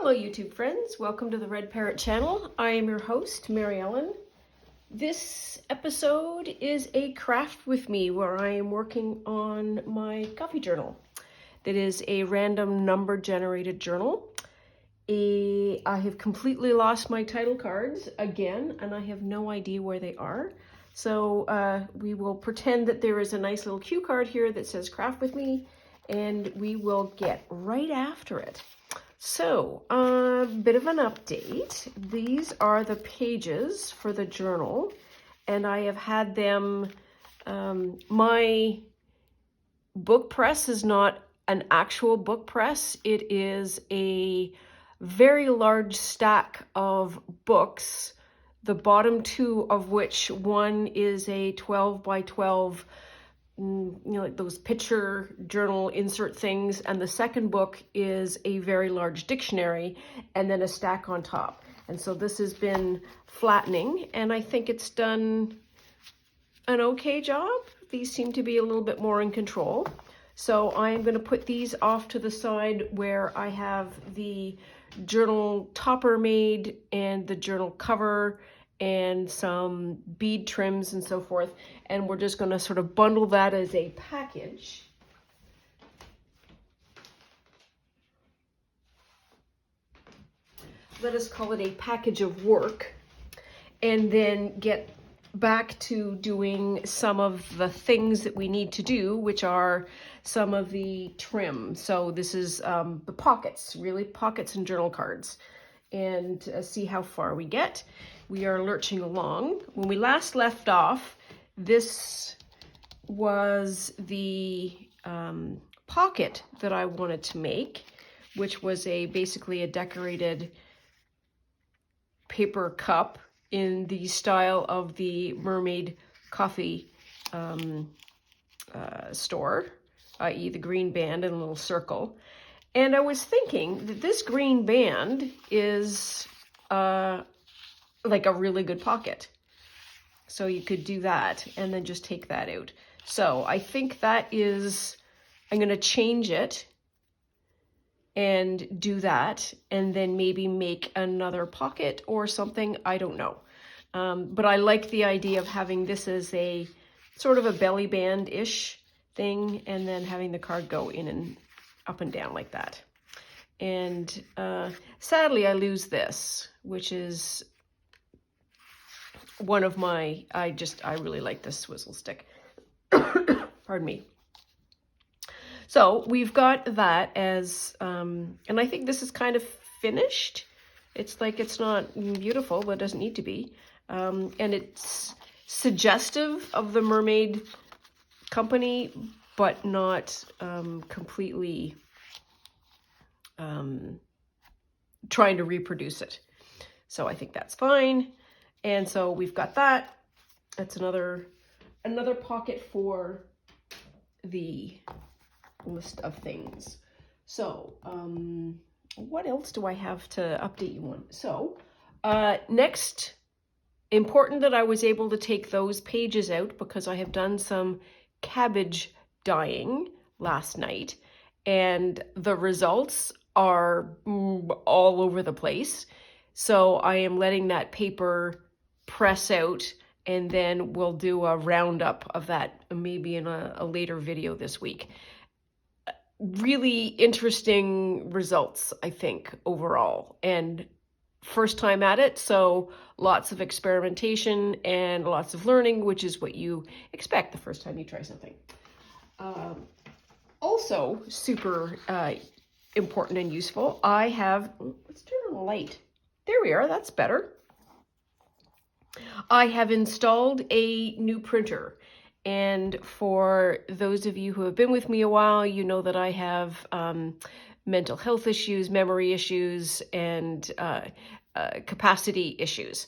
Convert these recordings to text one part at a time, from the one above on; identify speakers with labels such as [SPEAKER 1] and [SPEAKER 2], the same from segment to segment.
[SPEAKER 1] Hello YouTube friends, welcome to the Red Parrot channel. I am your host, Mary Ellen. This episode is a craft with me where I am working on my coffee journal. That is a random number generated journal. I have completely lost my title cards again and I have no idea where they are. So we will pretend that there is a nice little cue card here that says craft with me and we will get right after it. So, a bit of an update. These are the pages for the journal, and I have had them, my book press is not an actual book press. It is a very large stack of books, the bottom two of which one is a 12 by 12 like those picture journal insert things, and the second book is a very large dictionary and then a stack on top. And so this has been flattening and I think it's done an okay job. These seem to be a little bit more in control. So I'm going to put these off to the side where I have the journal topper made and the journal cover and some bead trims and so forth. And we're just going to sort of bundle that as a package. Let us call it a package of work, and then get back to doing some of the things that we need to do, which are some of the trim. So this is the pockets, really pockets and journal cards, and see how far we get. We are lurching along. When we last left off, this was the pocket that I wanted to make, which was basically a decorated paper cup in the style of the Mermaid Coffee store, i.e. the green band and a little circle. And I was thinking that this green band is like a really good pocket. So you could do that and then just take that out. So I think that is, I'm going to change it and do that and then maybe make another pocket or something. I don't know. But I like the idea of having this as a sort of a belly band-ish thing and then having the card go in and up and down like that. And sadly, I lose this, which is one of my, I really like this swizzle stick. Pardon me. So we've got that as, and I think this is kind of finished. It's like, it's not beautiful, but it doesn't need to be. And it's suggestive of the Mermaid Company, but not completely trying to reproduce it. So I think that's fine. And so we've got that. That's another pocket for the list of things. So what else do I have to update you on? So next, important that I was able to take those pages out because I have done some cabbage dyeing last night and the results are all over the place. So I am letting that paper press out and then we'll do a roundup of that maybe in a later video this week. Really interesting results, I think, overall, and first time at it, so lots of experimentation and lots of learning, which is what you expect the first time you try something. Also super important and useful, I have, let's turn on the light. There we are, that's better. I have installed a new printer. And for those of you who have been with me a while, you know that I have mental health issues, memory issues, and capacity issues.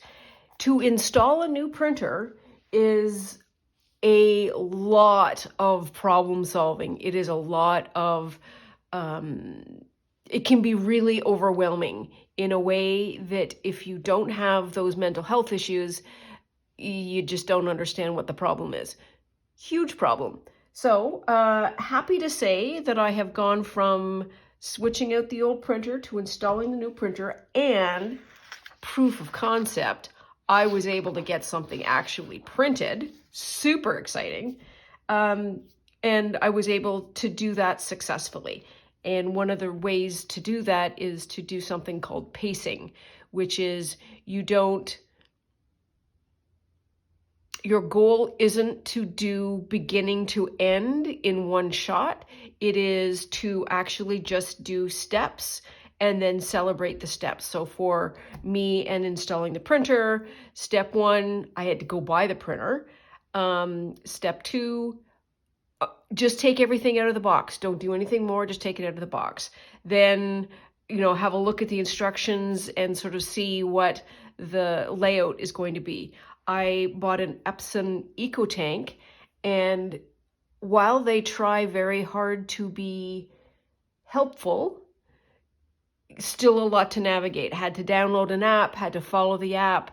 [SPEAKER 1] To install a new printer is a lot of problem solving. It is a lot of, it can be really overwhelming in a way that if you don't have those mental health issues, you just don't understand what the problem is. Huge problem. So happy to say that I have gone from switching out the old printer to installing the new printer, and proof of concept, I was able to get something actually printed. Super exciting. And I was able to do that successfully. And one of the ways to do that is to do something called pacing, which is your goal isn't to do beginning to end in one shot. It is to actually just do steps and then celebrate the steps. So for me and installing the printer, step 1, I had to go buy the printer. Step 2, just take everything out of the box. Don't do anything more, just take it out of the box. Then, have a look at the instructions and sort of see what the layout is going to be. I bought an Epson EcoTank, and while they try very hard to be helpful, still a lot to navigate. Had to download an app, had to follow the app.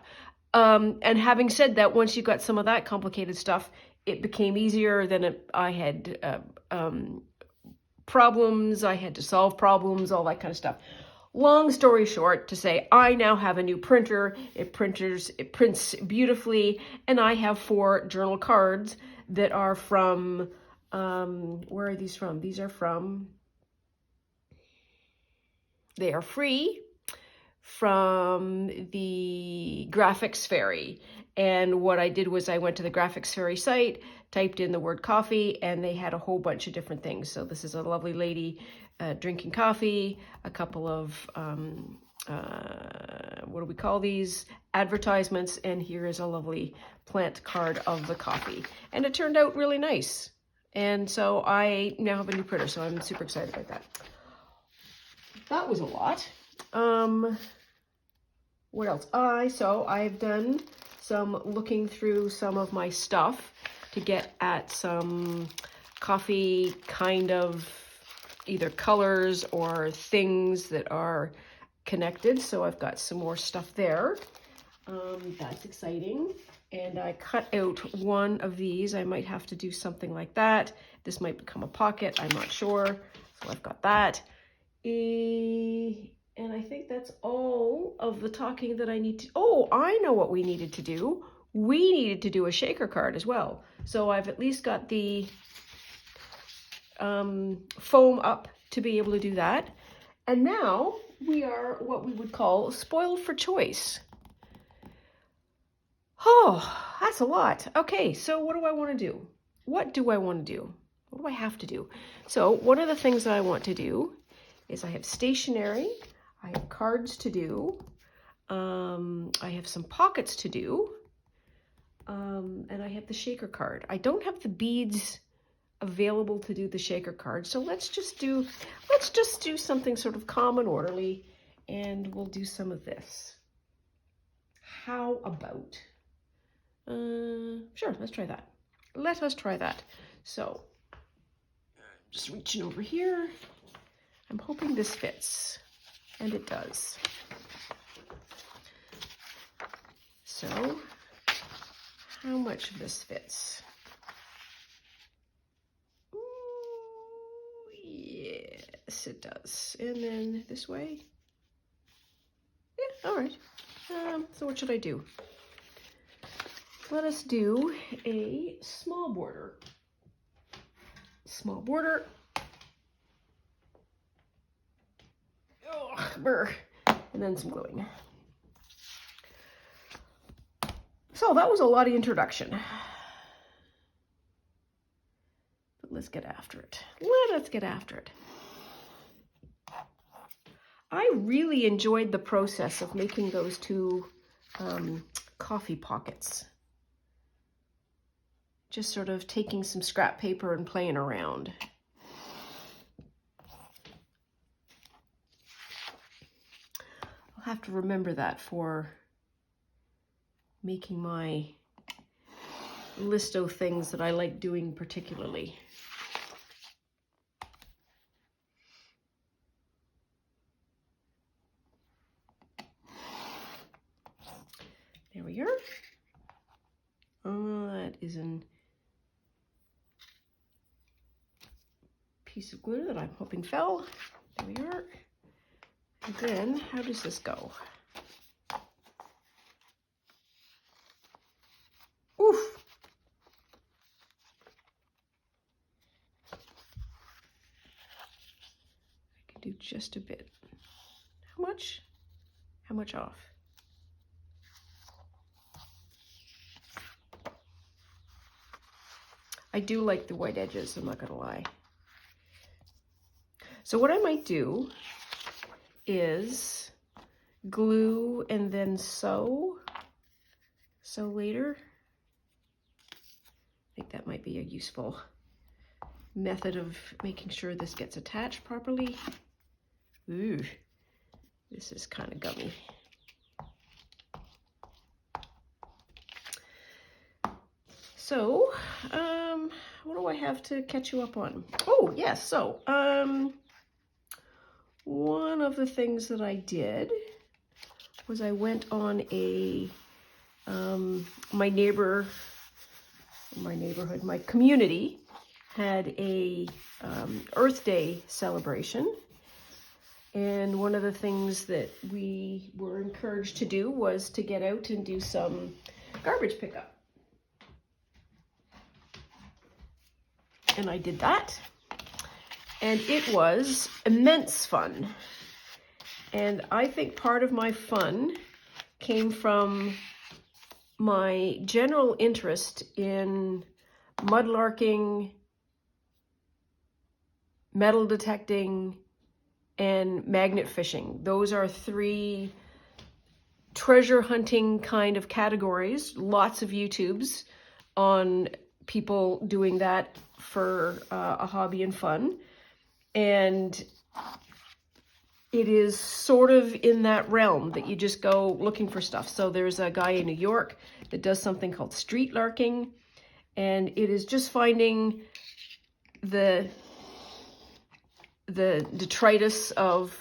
[SPEAKER 1] And having said that, once you got some of that complicated stuff, it became easier. Then I had problems, I had to solve problems, all that kind of stuff. Long story short, to say, I now have a new printer. It prints beautifully, and I have 4 journal cards that are from, where are these from? They are free from the Graphics Fairy. And what I did was I went to the Graphics Fairy site, typed in the word coffee, and they had a whole bunch of different things. So this is a lovely lady drinking coffee, a couple of, what do we call these? Advertisements, and here is a lovely plant card of the coffee. And it turned out really nice. And so I now have a new printer, so I'm super excited about that. That was a lot. What else? So I've done some looking through some of my stuff to get at some coffee kind of either colors or things that are connected. So I've got some more stuff there. That's exciting. And I cut out one of these. I might have to do something like that. This might become a pocket. I'm not sure. So I've got that. And I think that's all of the talking that I need to. Oh, I know what we needed to do. We needed to do a shaker card as well. So I've at least got the foam up to be able to do that. And now we are what we would call spoiled for choice. Oh, that's a lot. Okay, so what do I want to do? What do I want to do? What do I have to do? So one of the things that I want to do is I have stationery, I have cards to do, I have some pockets to do, and I have the shaker card. I don't have the beads available to do the shaker card, so let's just do something sort of calm and orderly, and we'll do some of this. How about? Sure, let's try that. Let us try that. So, just reaching over here. I'm hoping this fits, and it does. So, how much of this fits? Ooh, yes, it does. And then this way. Yeah, all right. So what should I do? Let us do a small border. Small border. Oh, brr. And then some gluing. So that was a lot of introduction. But let's get after it. Let us get after it. I really enjoyed the process of making those 2 coffee pockets. Just sort of taking some scrap paper and playing around. I'll have to remember that for making my list of things that I like doing particularly. There we are. That is a piece of glue that I'm hoping fell. There we are. And then, how does this go? Oof! I can do just a bit. How much? How much off? I do like the white edges, I'm not gonna lie. So what I might do is glue and then sew later. I think that might be a useful method of making sure this gets attached properly. Ooh, this is kind of gummy. So, what do I have to catch you up on? Oh, yes, so, one of the things that I did was I went on a, my community had a Earth Day celebration. And one of the things that we were encouraged to do was to get out and do some garbage pickup. And I did that, and it was immense fun. And I think part of my fun came from my general interest in mudlarking, metal detecting, and magnet fishing. Those are three treasure hunting kind of categories. Lots of YouTubes on people doing that for a hobby and fun. And it is sort of in that realm that you just go looking for stuff. So there's a guy in New York that does something called street larking, and it is just finding the detritus of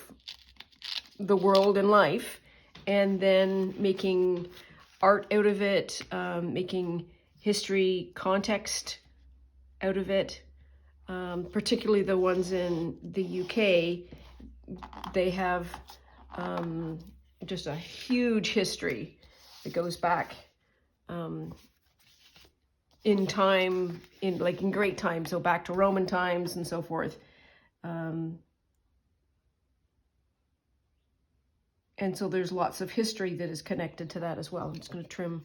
[SPEAKER 1] the world and life, and then making art out of it, making history context out of it. Particularly the ones in the UK, they have just a huge history that goes back in time, in great times, so back to Roman times and so forth. And so there's lots of history that is connected to that as well. I'm just going to trim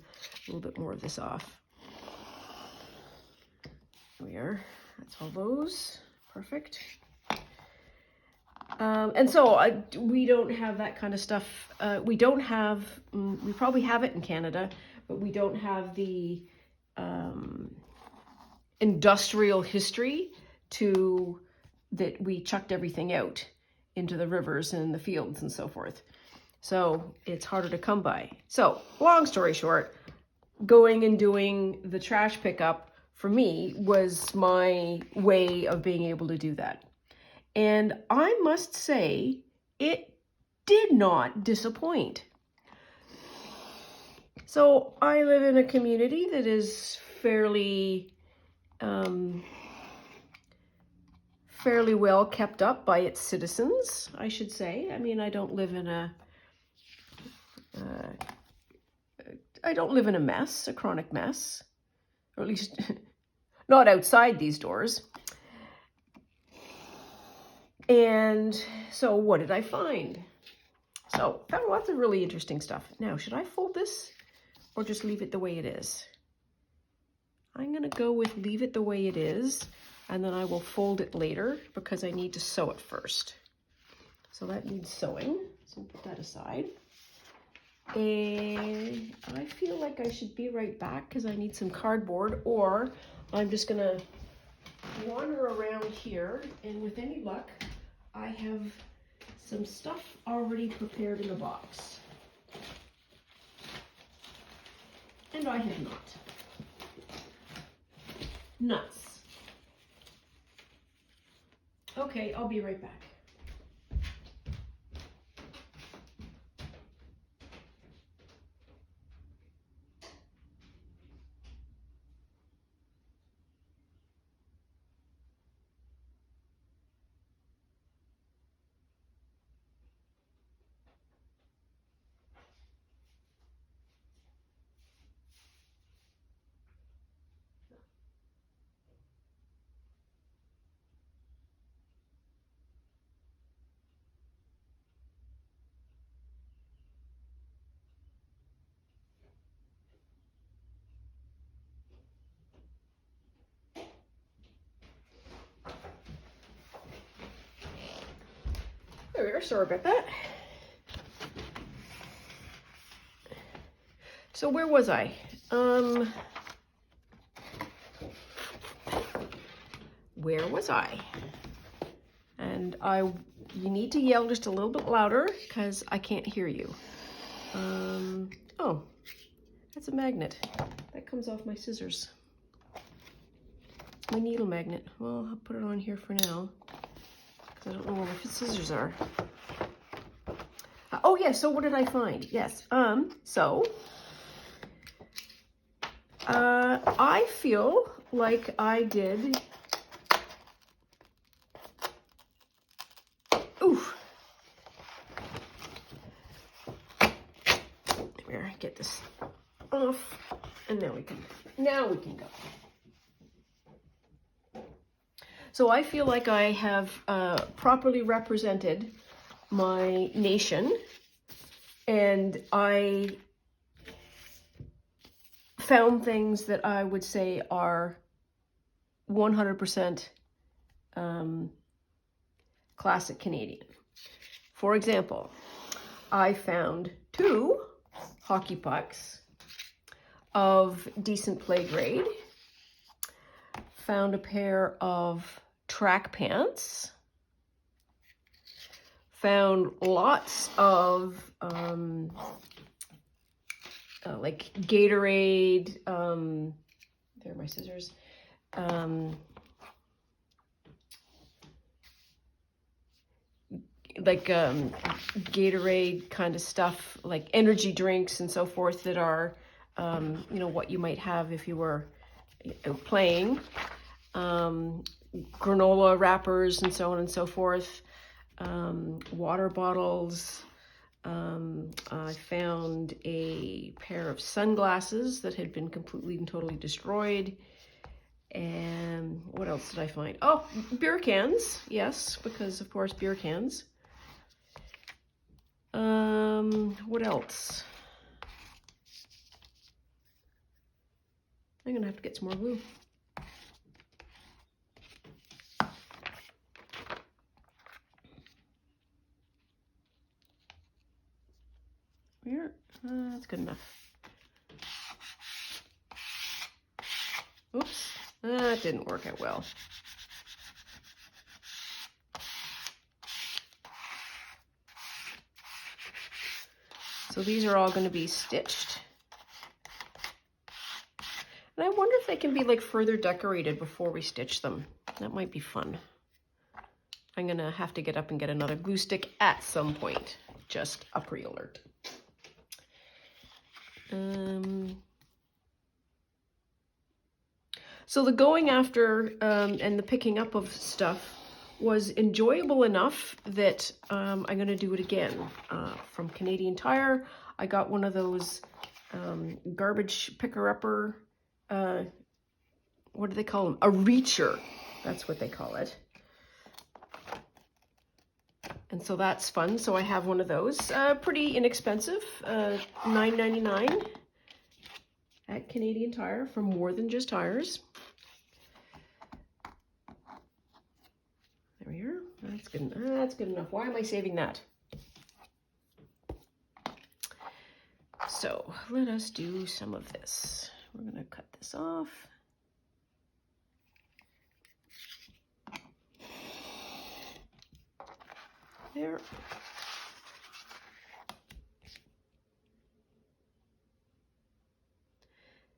[SPEAKER 1] a little bit more of this off. There we are. That's all those. Perfect. And so we don't have that kind of stuff. We don't have, we probably have it in Canada, but we don't have the industrial history that we chucked everything out into the rivers and the fields and so forth. So it's harder to come by. So long story short, going and doing the trash pickup for me was my way of being able to do that. And I must say, it did not disappoint. So I live in a community that is fairly well kept up by its citizens, I should say. I mean, I don't live in a mess, a chronic mess, or at least not outside these doors. And so what did I find? So I found lots of really interesting stuff. Now, should I fold this or just leave it the way it is? I'm going to go with leave it the way it is, and then I will fold it later because I need to sew it first. So that needs sewing, so we'll put that aside. And I feel like I should be right back because I need some cardboard, or I'm just going to wander around here, and with any luck, I have some stuff already prepared in the box. And I have not. Nuts. Okay, I'll be right back. There we are, sorry about that. So where was I? Where was I? And you need to yell just a little bit louder because I can't hear you. Oh, that's a magnet. That comes off my scissors. My needle magnet. Well, I'll put it on here for now because I don't know where my scissors are. Oh yeah, so what did I find? Yes, I feel like I did, There, get this off, and now we can go. So I feel like I have properly represented my nation, and I found things that I would say are 100% classic Canadian. For example, I found 2 hockey pucks of decent play grade, found a pair of track pants, found lots of like Gatorade, there are my scissors, like Gatorade kind of stuff, like energy drinks and so forth that are, you know, what you might have if you were playing, granola wrappers and so on and so forth, water bottles. I found a pair of sunglasses that had been completely and totally destroyed. And what else did I find? Oh, beer cans. Yes, because of course beer cans. What else? I'm gonna have to get some more glue. Here, that's good enough. Oops, that didn't work out well. So these are all going to be stitched. And I wonder if they can be like further decorated before we stitch them. That might be fun. I'm going to have to get up and get another glue stick at some point. Just a pre-alert. So the going after and the picking up of stuff was enjoyable enough that I'm going to do it again. From Canadian Tire, I got one of those garbage picker-upper, what do they call them? A reacher, that's what they call it. And so that's fun. So I have one of those, pretty inexpensive, $9.99 at Canadian Tire from More Than Just Tires. There we are. That's good. That's good enough. Why am I saving that? So let us do some of this. We're going to cut this off. There.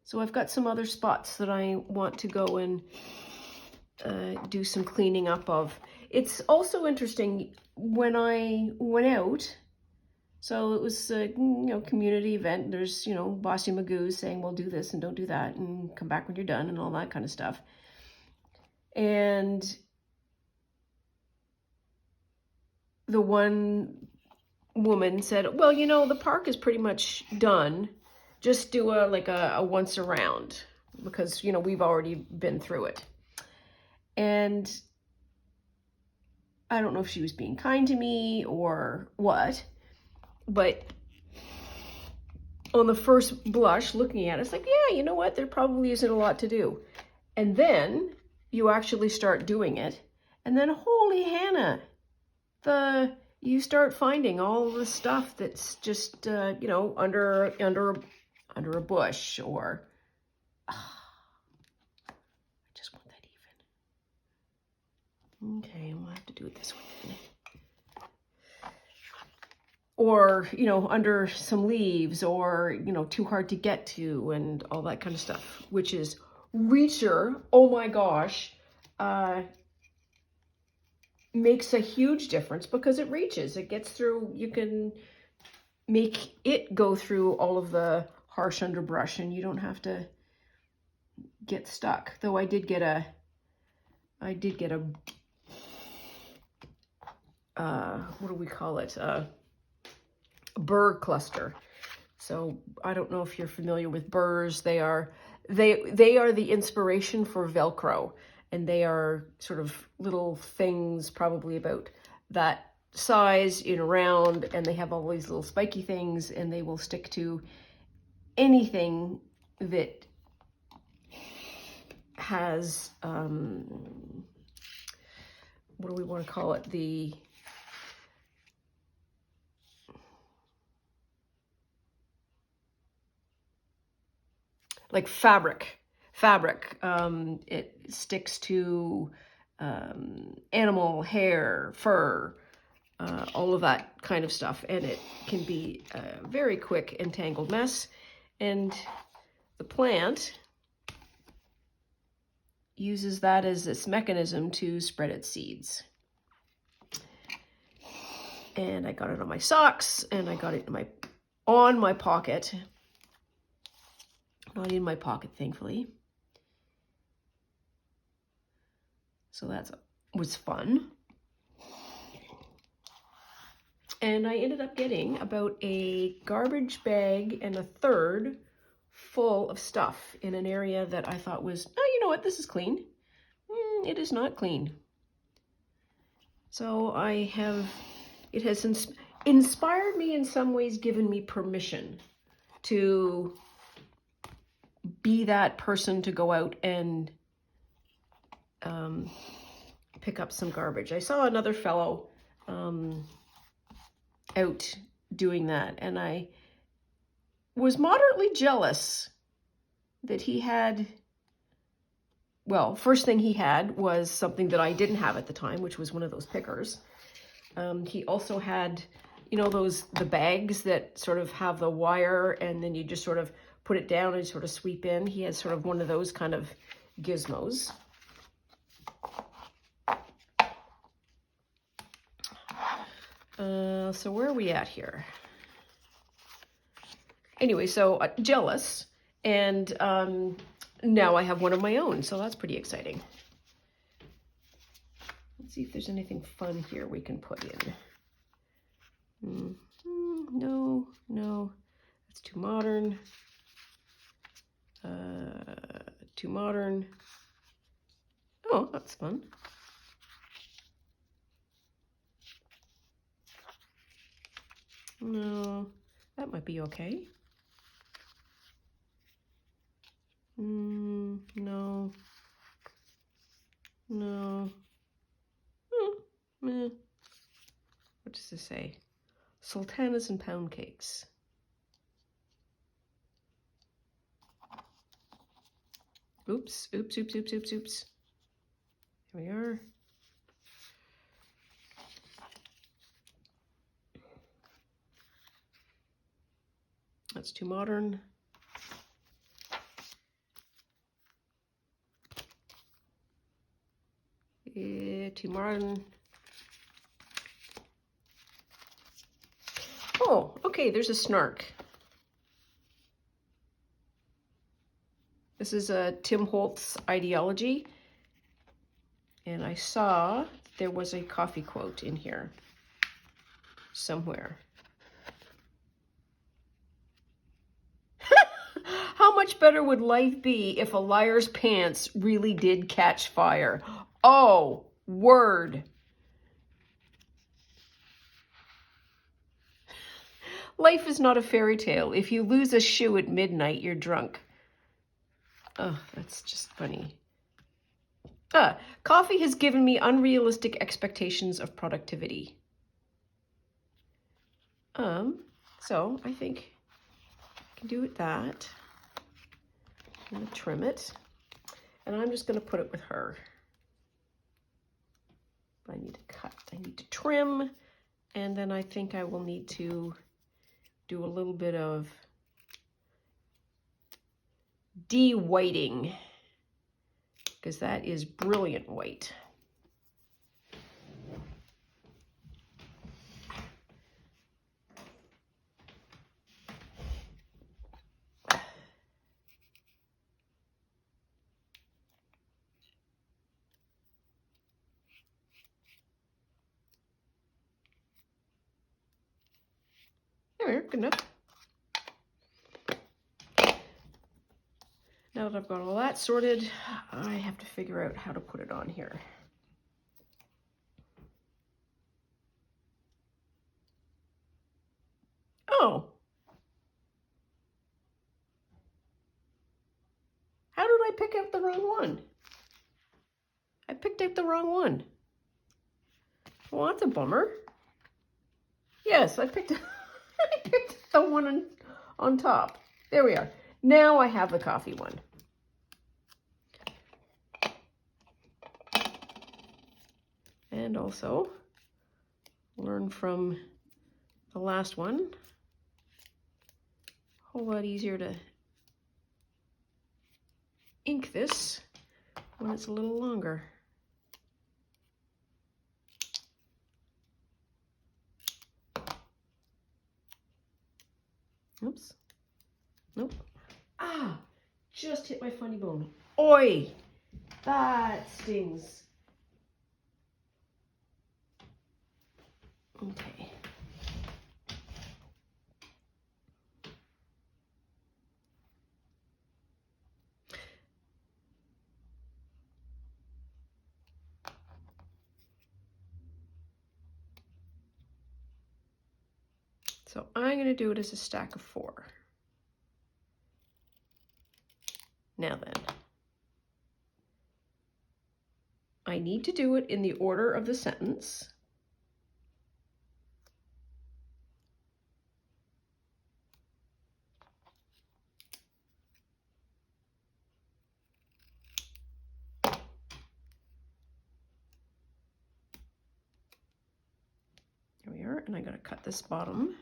[SPEAKER 1] So I've got some other spots that I want to go and do some cleaning up of. It's also interesting when I went out, so it was a community event. There's, Bossy Magoo saying, well, do this and don't do that and come back when you're done and all that kind of stuff. And the one woman said, well, the park is pretty much done. Just do a once around because, we've already been through it. And I don't know if she was being kind to me or what, but on the first blush, looking at it, it's like, yeah, you know what? There probably isn't a lot to do. And then you actually start doing it. And then, holy Hannah, the you start finding all the stuff that's just, you know, under a bush, or, I just want that even. Okay, we'll have to do it this way. Or, you know, under some leaves, or, you know, too hard to get to, and all that kind of stuff, which is Reacher, oh my gosh, makes a huge difference because it reaches, it gets through. You can make it go through all of the harsh underbrush, and you don't have to get stuck. Though I did get a what do we call it? Burr cluster. So I don't know if you're familiar with burrs. They are the inspiration for Velcro, and they are sort of little things, probably about that size, in a round, and they have all these little spiky things, and they will stick to anything that has what do we want to call it? Like fabric. It sticks to animal hair, fur, all of that kind of stuff, and it can be a very quick and tangled mess. And the plant uses that as its mechanism to spread its seeds. And I got it on my socks, and I got it on my pocket. Not in my pocket, thankfully. So that was fun. And I ended up getting about a garbage bag and a third full of stuff in an area that I thought was, oh, you know what, this is clean. It is not clean. So it has inspired me in some ways, given me permission to be that person to go out and pick up some garbage. I saw another fellow out doing that, and I was moderately jealous that he had, well, first thing he had was something that I didn't have at the time, which was one of those pickers. He also had, you know, the bags that sort of have the wire, and then you just sort of put it down and sort of sweep in. He has sort of one of those kind of gizmos. So where are we at here? Anyway, so jealous, and now I have one of my own, so that's pretty exciting. Let's see if there's anything fun here we can put in. No, that's too modern. Too modern. Oh, that's fun. No, that might be okay. No. What does this say? Sultanas and pound cakes. Oops. Here we are. That's too modern. Too modern. Oh, okay, there's a snark. This is a Tim Holtz ideology, and I saw there was a coffee quote in here somewhere. How much better would life be if a liar's pants really did catch fire? Oh, word. Life is not a fairy tale. If you lose a shoe at midnight, you're drunk. Oh, that's just funny. Coffee has given me unrealistic expectations of productivity. So I think I can do it that. I'm gonna trim it, and I'm just gonna put it with her. I need to cut, I need to trim, and then I think I will need to do a little bit of de-whiting, because that is brilliant white. There we are, good enough. Now that I've got all that sorted, I have to figure out how to put it on here. Oh. How did I pick out the wrong one? I picked out the wrong one. Well, that's a bummer. Yes, I picked I picked the one on top. There we are. Now I have the coffee one. And also learn from the last one. A whole lot easier to ink this when it's a little longer. Oops. Nope. Ah, just hit my funny bone. Oi! That stings. Okay. So I'm going to do it as a stack of 4. Now then, I need to do it in the order of the sentence. Here we are, and I'm going to cut this bottom.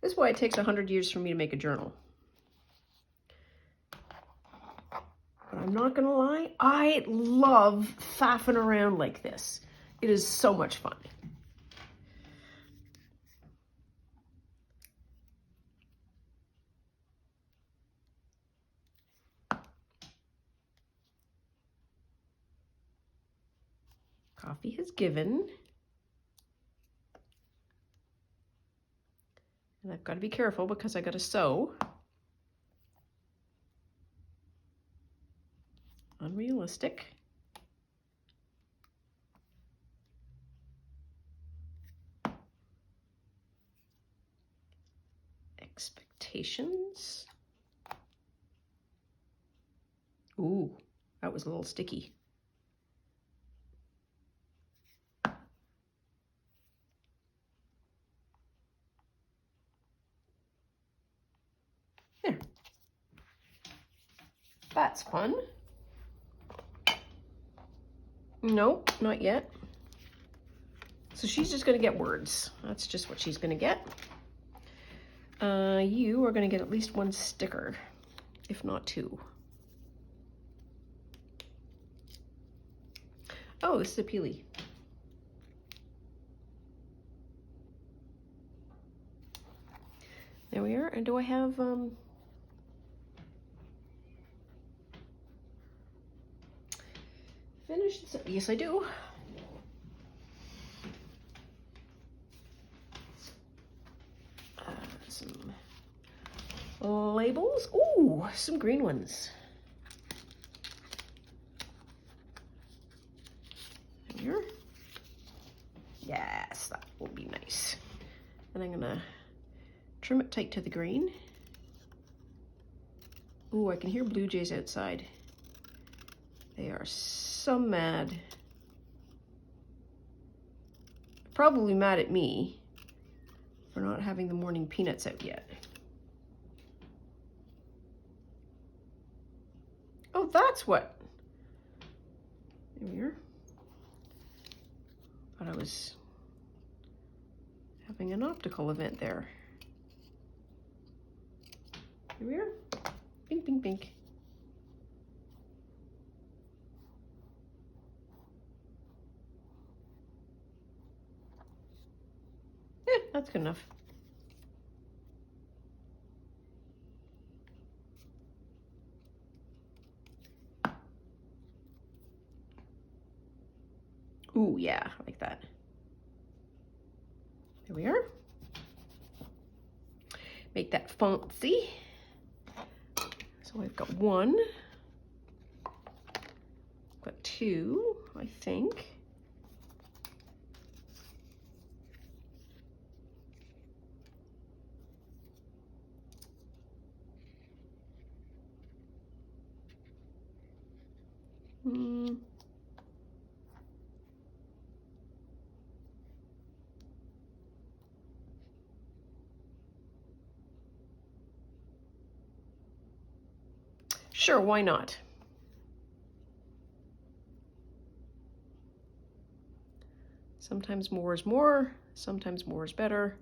[SPEAKER 1] This is why it takes 100 years for me to make a journal. But I'm not gonna lie, I love faffing around like this. It is so much fun. Coffee has given. And I've got to be careful because I got to sew. Unrealistic. Expectations. Ooh, that was a little sticky. There. That's fun. Nope, not yet. So she's just going to get words. That's just what she's going to get. You are going to get at least 1 sticker, if not 2. Oh, this is a peely. There we are. And do I have finished? Yes, I do. Some labels. Ooh, some green ones. Here. Yes, that will be nice. And I'm gonna trim it tight to the green. Ooh, I can hear blue jays outside. They are so mad. Probably mad at me for not having the morning peanuts out yet. Oh, that's what. There we are. Thought I was having an optical event there. Here we are. Pink, pink, pink. Yeah, that's good enough. Ooh, yeah, like that. There we are. Make that fancy. So I've got one, got two, I think. Sure, why not? Sometimes more is more, sometimes more is better.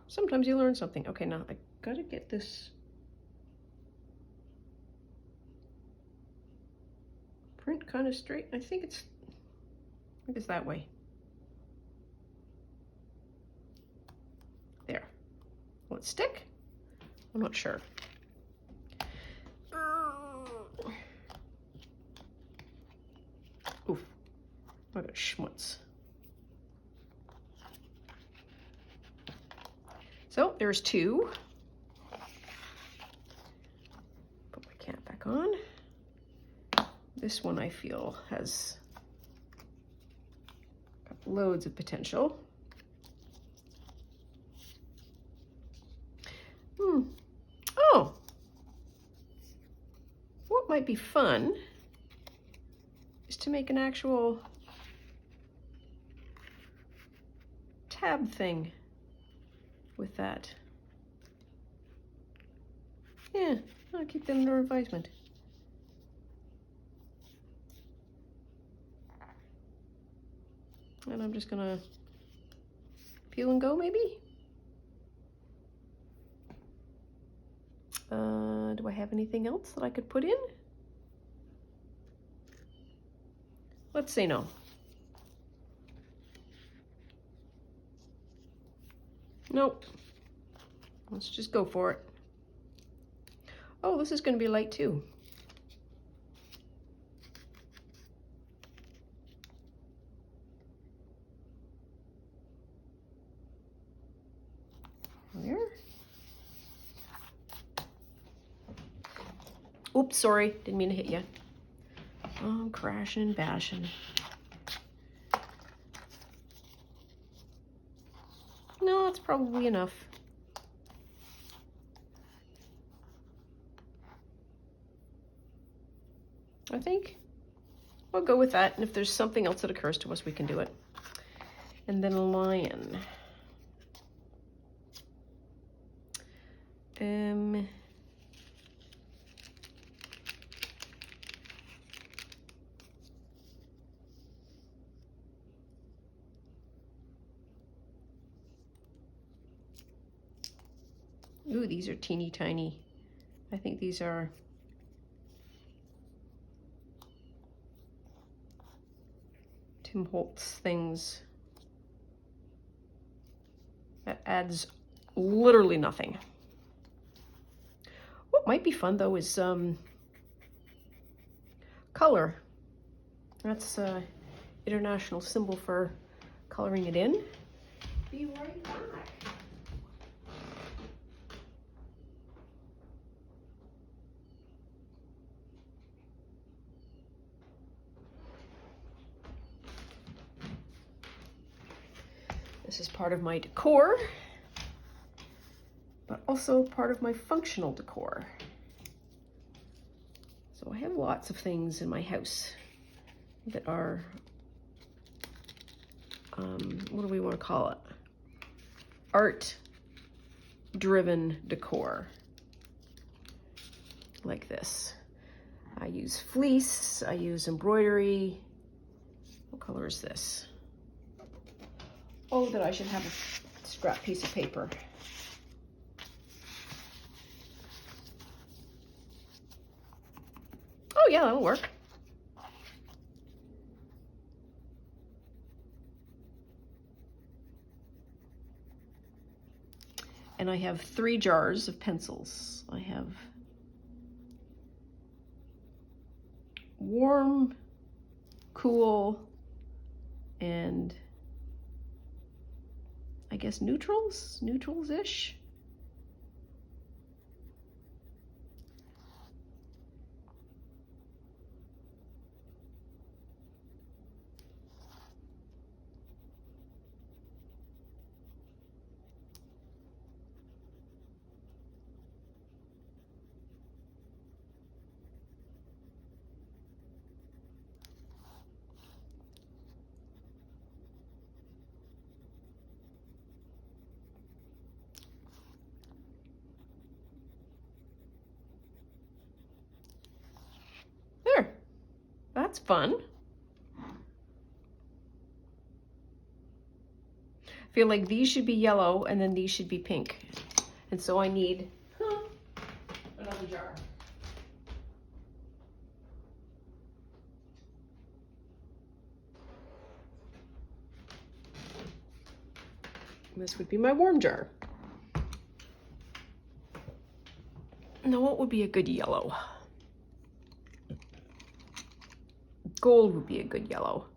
[SPEAKER 1] Sometimes you learn something. Okay, now I gotta get this print kind of straight. I think it's that way. There. Will it stick? I'm not sure. Oof. I got schmutz. So there's two. Put my cap back on. This one I feel has got loads of potential. Oh, what might be fun is to make an actual tab thing with that. Yeah, I'll keep that under advisement. And I'm just gonna peel and go, maybe? Do I have anything else that I could put in? Let's say no. Nope. Let's just go for it. Oh, this is going to be light too. There. Oops, sorry, didn't mean to hit you. Oh, I'm crashing and bashing. No, it's probably enough. I think I'll go with that, and if there's something else that occurs to us, we can do it. And then a lion. Ooh, these are teeny tiny. I think these are Tim Holtz things. That adds literally nothing. What might be fun though is color. That's an international symbol for coloring it in. Be right back. This is part of my decor. but also part of my functional decor. So I have lots of things in my house that are, what do we want to call it? Art-driven decor, like this. I use fleece, I use embroidery. What color is this? Oh, that I should have a scrap piece of paper. Oh yeah, that'll work. And I have 3 jars of pencils. I have warm, cool, and I guess neutrals-ish. There, that's fun. I feel like these should be yellow and then these should be pink. And so I need another jar. This would be my warm jar. Now what would be a good yellow? Gold would be a good yellow.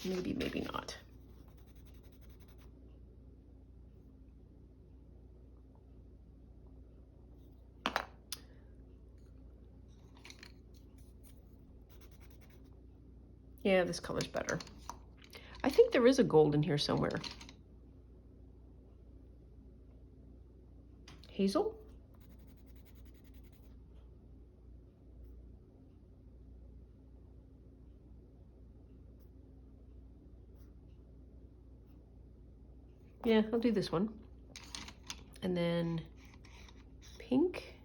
[SPEAKER 1] Maybe, maybe not. Yeah, this color's better. I think there is a gold in here somewhere. Hazel? Yeah, I'll do this one. And then pink.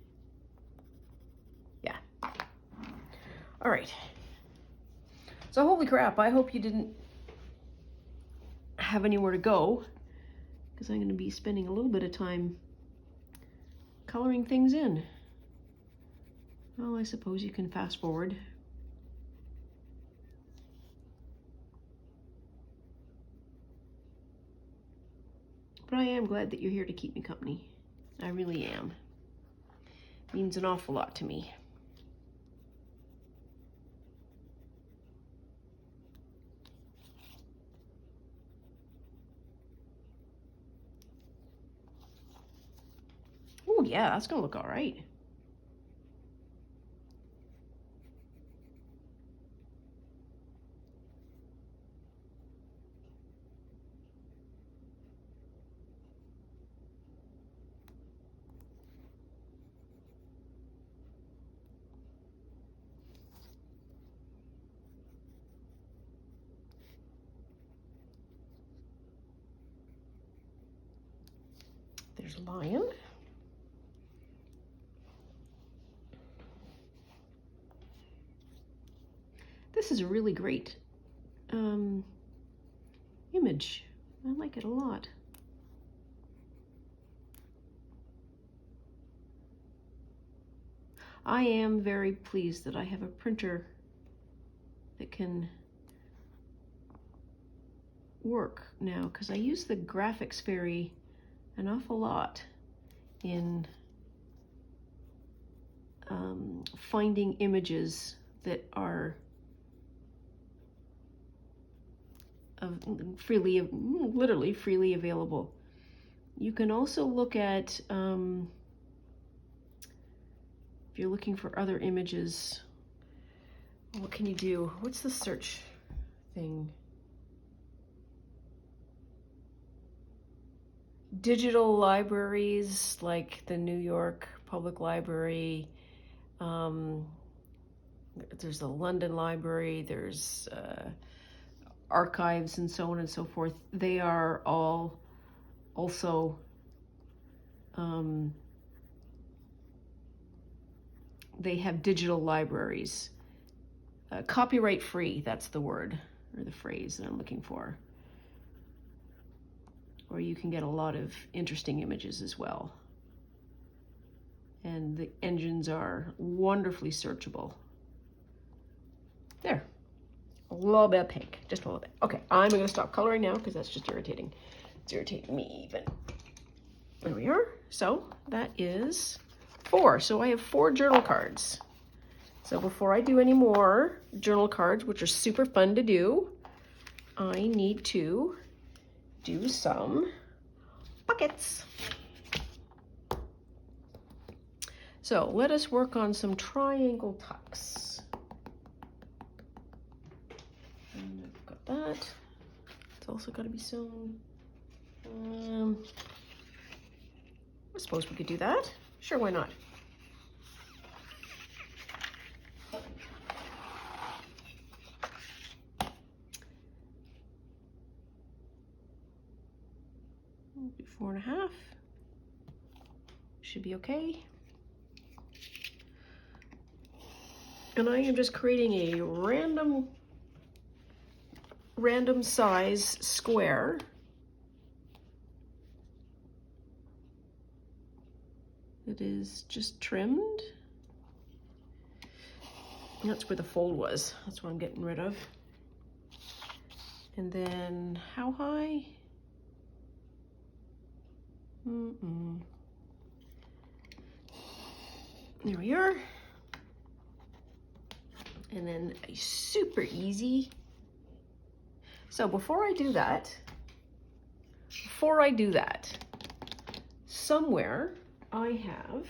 [SPEAKER 1] Yeah. All right. So holy crap, I hope you didn't have anywhere to go, because I'm going to be spending a little bit of time coloring things in. Well, I suppose you can fast forward. But I am glad that you're here to keep me company. I really am. It means an awful lot to me. Oh yeah, that's gonna look all right. There's a lion. This is a really great image. I like it a lot. I am very pleased that I have a printer that can work now, because I use the graphics fairy an awful lot in finding images that are literally freely available. You can also look at, if you're looking for other images, what can you do? What's the search thing? digital libraries like the New York Public Library, there's the London Library, there's archives and so on and so forth. They are all also they have digital libraries. Copyright free, that's the word or the phrase that I'm looking for. Or you can get a lot of interesting images as well. And the engines are wonderfully searchable. There, a little bit of pink, just a little bit. Okay, I'm gonna stop coloring now because that's just irritating. It's irritating me even. There we are. So that is 4. So I have 4 journal cards. So before I do any more journal cards, which are super fun to do, I need to do some buckets. So let us work on some triangle tucks. And I've got that. It's also got to be sewn. I suppose we could do that. Sure, why not? Do 4.5. Should be okay. And I am just creating a random size square. It is just trimmed. And that's where the fold was. That's what I'm getting rid of. And then how high? There we are. And then a super easy. So before I do that, somewhere I have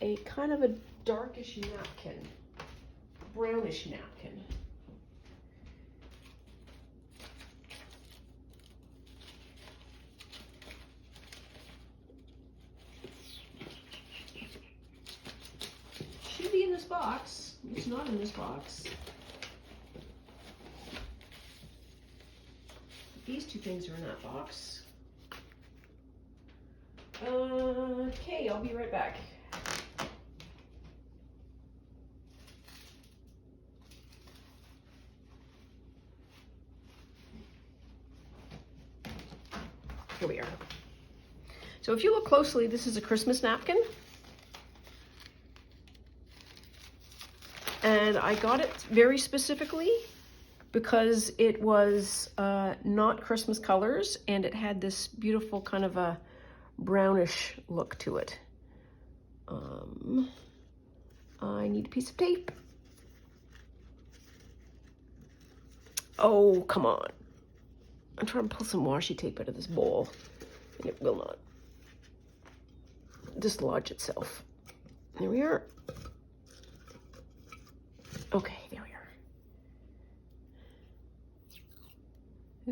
[SPEAKER 1] a kind of a darkish napkin, brownish napkin. Should be in this box. It's not in this box. These 2 things are in that box. Okay, I'll be right back. Here we are. So if you look closely, this is a Christmas napkin. And I got it very specifically because it was not Christmas colors and it had this beautiful kind of a brownish look to it. I need a piece of tape. Oh, come on. I'm trying to pull some washi tape out of this bowl and it will not dislodge itself. There we are. Okay, there we are.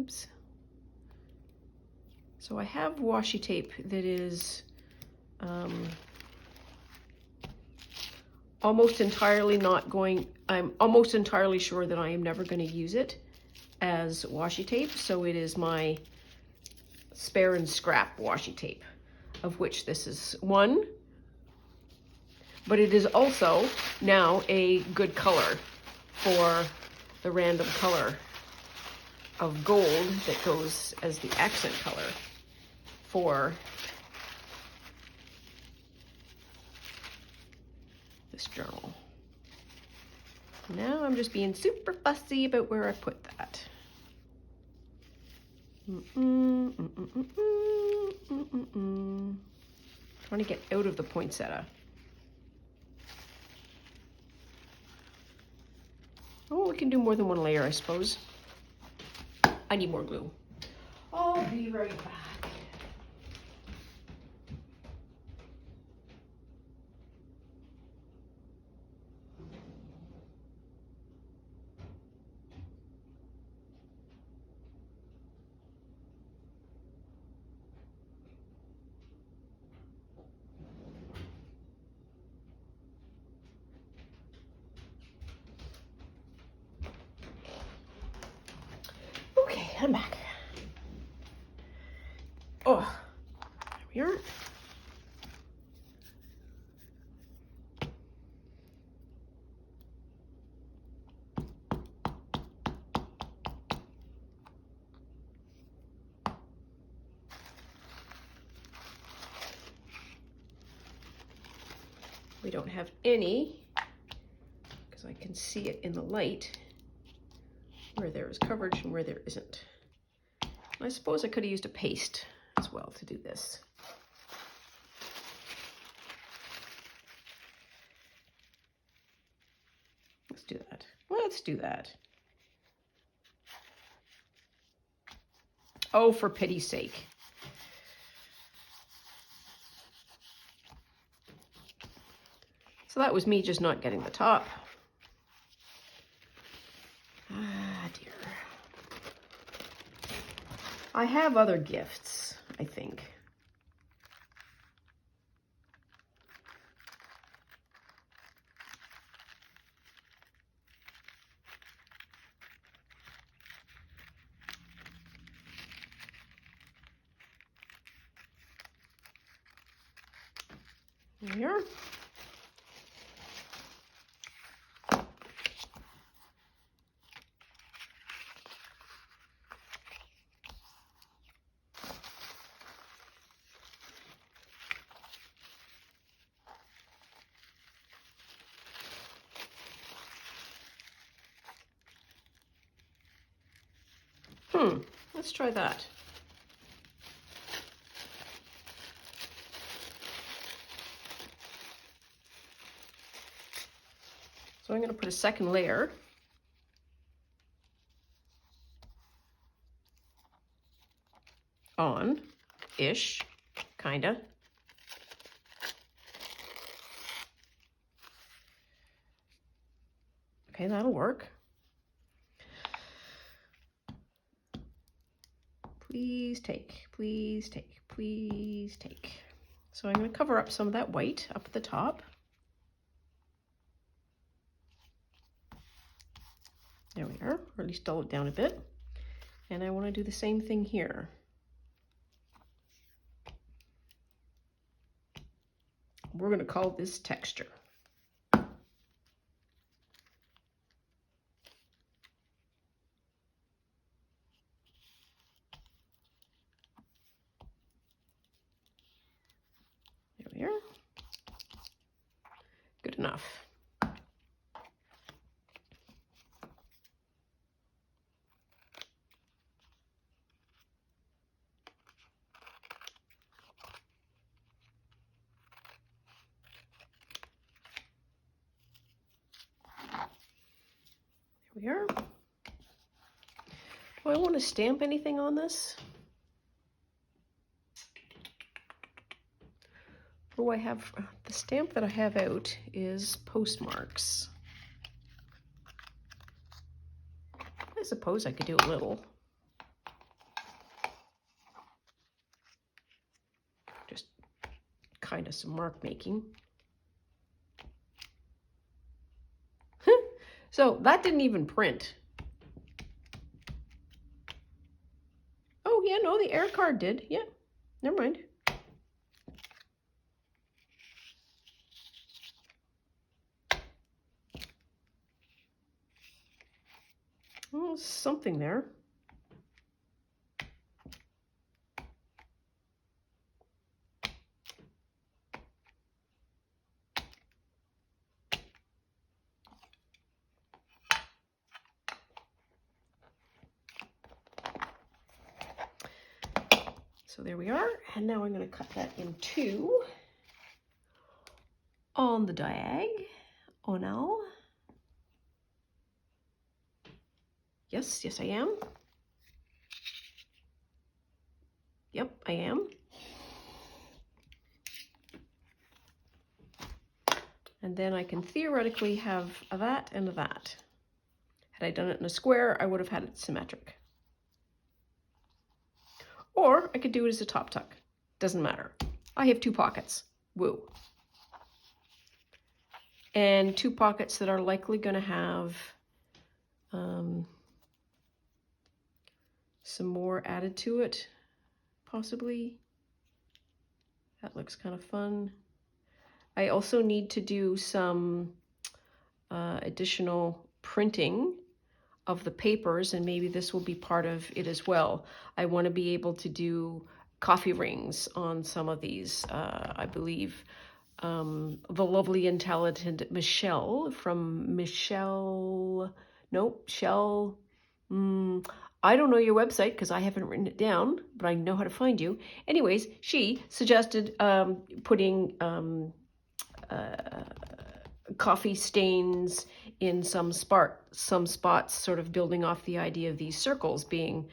[SPEAKER 1] Oops. So I have washi tape that is almost entirely not going, I'm almost entirely sure that I am never going to use it as washi tape. So it is my spare and scrap washi tape, of which this is one. But it is also now a good color for the random color of gold that goes as the accent color for this journal. Now I'm just being super fussy about where I put that. Trying to get out of the poinsettia. Oh, we can do more than one layer, I suppose. I need more glue. I'll be right back. Okay, I'm back. Oh, there we are. We don't have any, because I can see it in the light, where there is coverage and where there isn't. I suppose I could have used a paste as well to do this. Let's do that. Let's do that. Oh, for pity's sake. So that was me just not getting the top. Ah, dear. I have other gifts, I think. There we are. Let's try that. So I'm going to put a second layer on-ish, kinda. Okay, that'll work. Please take, please take, please take. So I'm going to cover up some of that white up at the top. There we are, or at least dull it down a bit. And I want to do the same thing here. We're going to call this texture. There we are. Good enough. There we are. Do I want to stamp anything on this? What do I have? The stamp that I have out is postmarks. I suppose I could do a little. Just kind of some mark making. So that didn't even print. Oh yeah, no, the air card did. Yeah, never mind. Well, something there. So there we are, and now I'm going to cut that in two on the diagonal. Yes, yes I am. Yep, I am. And then I can theoretically have a that and a that. Had I done it in a square, I would have had it symmetric. Or I could do it as a top tuck. Doesn't matter. I have two pockets. Woo. And two pockets that are likely going to have some more added to it, possibly. That looks kind of fun. I also need to do some additional printing of the papers, and maybe this will be part of it as well. I want to be able to do coffee rings on some of these. I believe the lovely and talented Michelle from Shell. I don't know your website because I haven't written it down, but I know how to find you. Anyways, she suggested putting coffee stains in some spots, sort of building off the idea of these circles being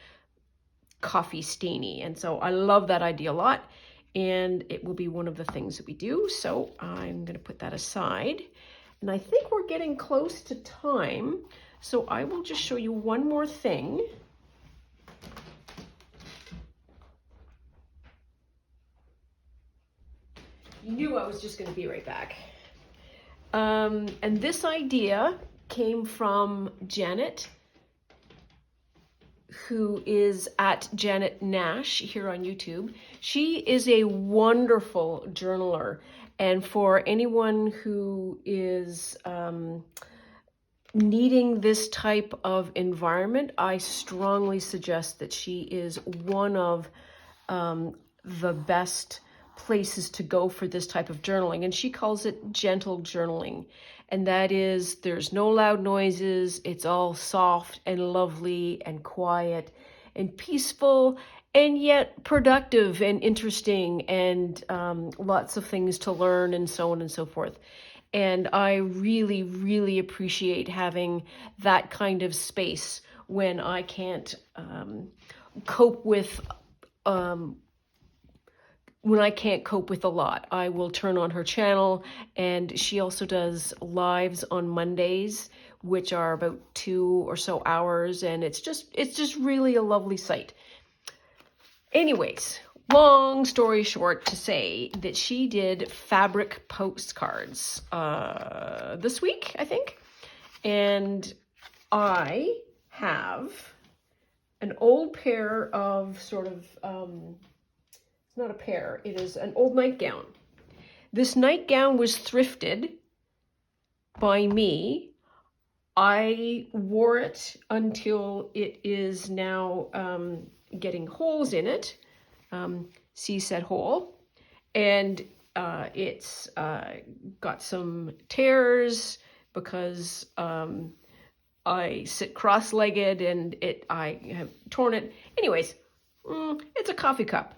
[SPEAKER 1] coffee stainy. And so I love that idea a lot, and it will be one of the things that we do. So I'm going to put that aside, and I think we're getting close to time. So I will just show you one more thing. You knew I was just going to be right back. And this idea came from Janet, who is at Janet Nash here on YouTube. She is a wonderful journaler. And for anyone who is needing this type of environment, I strongly suggest that she is one of the best places to go for this type of journaling. And she calls it gentle journaling. And that is, there's no loud noises. It's all soft and lovely and quiet and peaceful, and yet productive and interesting, and lots of things to learn, and so on and so forth. And I really, really appreciate having that kind of space when I can't cope with a lot. I will turn on her channel, and she also does lives on Mondays, which are about 2 or so hours, and it's just really a lovely site. Anyways, long story short, to say that she did fabric postcards this week, I think, and I have an old pair of sort of it's not a pair, it is an old nightgown. This nightgown was thrifted by me. I wore it until it is now getting holes in it. See said hole. And it's got some tears because I sit cross-legged, and I have torn it. Anyways, it's a coffee cup.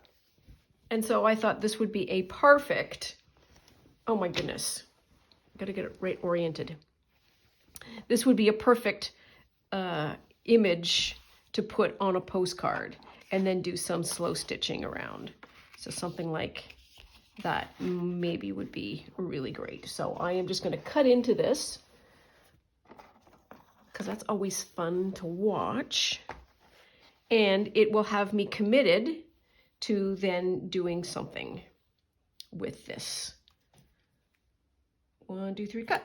[SPEAKER 1] And so I thought this would be a perfect, oh my goodness, gotta get it right oriented. This would be a perfect image to put on a postcard, and then do some slow stitching around. So something like that maybe would be really great. So I am just gonna cut into this, because that's always fun to watch. And it will have me committed to then doing something with this. 1, 2, 3, cut.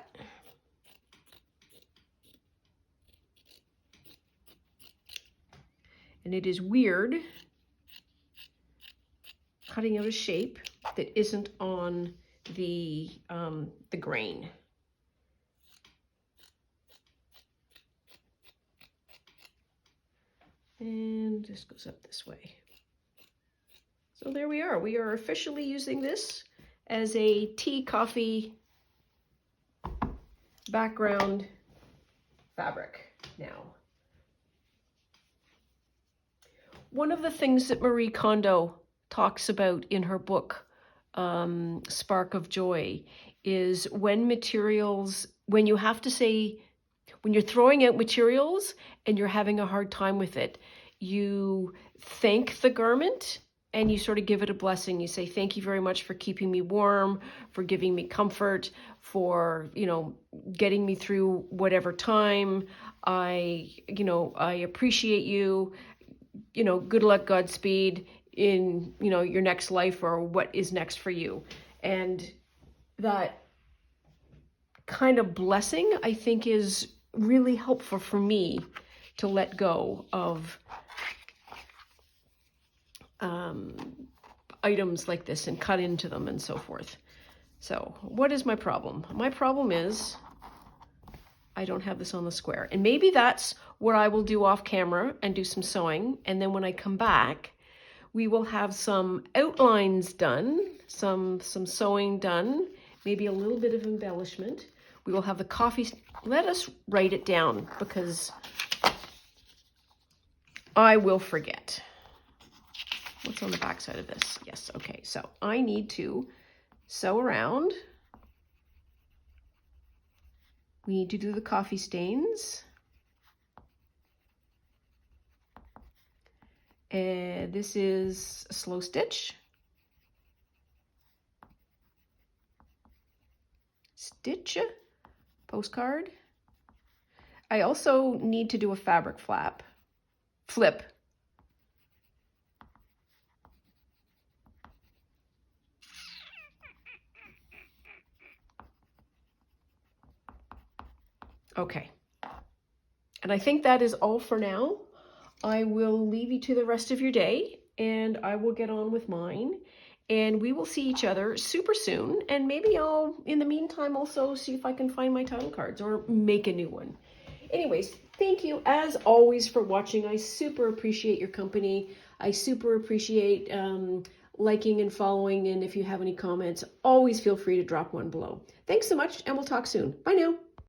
[SPEAKER 1] And it is weird cutting out a shape that isn't on the grain. And this goes up this way. So there we are. We are officially using this as a tea coffee background fabric now. One of the things that Marie Kondo talks about in her book, Spark of Joy, is when you have to say, when you're throwing out materials and you're having a hard time with it, you thank the garment and you sort of give it a blessing. You say, thank you very much for keeping me warm, for giving me comfort, for, getting me through whatever time. I appreciate you. Good luck, Godspeed in, your next life, or what is next for you. And that kind of blessing, I think, is really helpful for me to let go of items like this and cut into them and so forth. So what is my problem? My problem is I don't have this on the square. And maybe that's what I will do off camera and do some sewing. And then when I come back, we will have some outlines done, some sewing done, maybe a little bit of embellishment. We will have the coffee. Let us write it down because I will forget. What's on the back side of this? Yes, okay. So I need to sew around. We need to do the coffee stains. And this is a slow stitch. Stitch, postcard. I also need to do a fabric flip. Okay. And I think that is all for now. I will leave you to the rest of your day and I will get on with mine. And we will see each other super soon. And maybe I'll, in the meantime, also see if I can find my title cards or make a new one. Anyways, thank you as always for watching. I super appreciate your company. I super appreciate liking and following. And if you have any comments, always feel free to drop one below. Thanks so much and we'll talk soon. Bye now.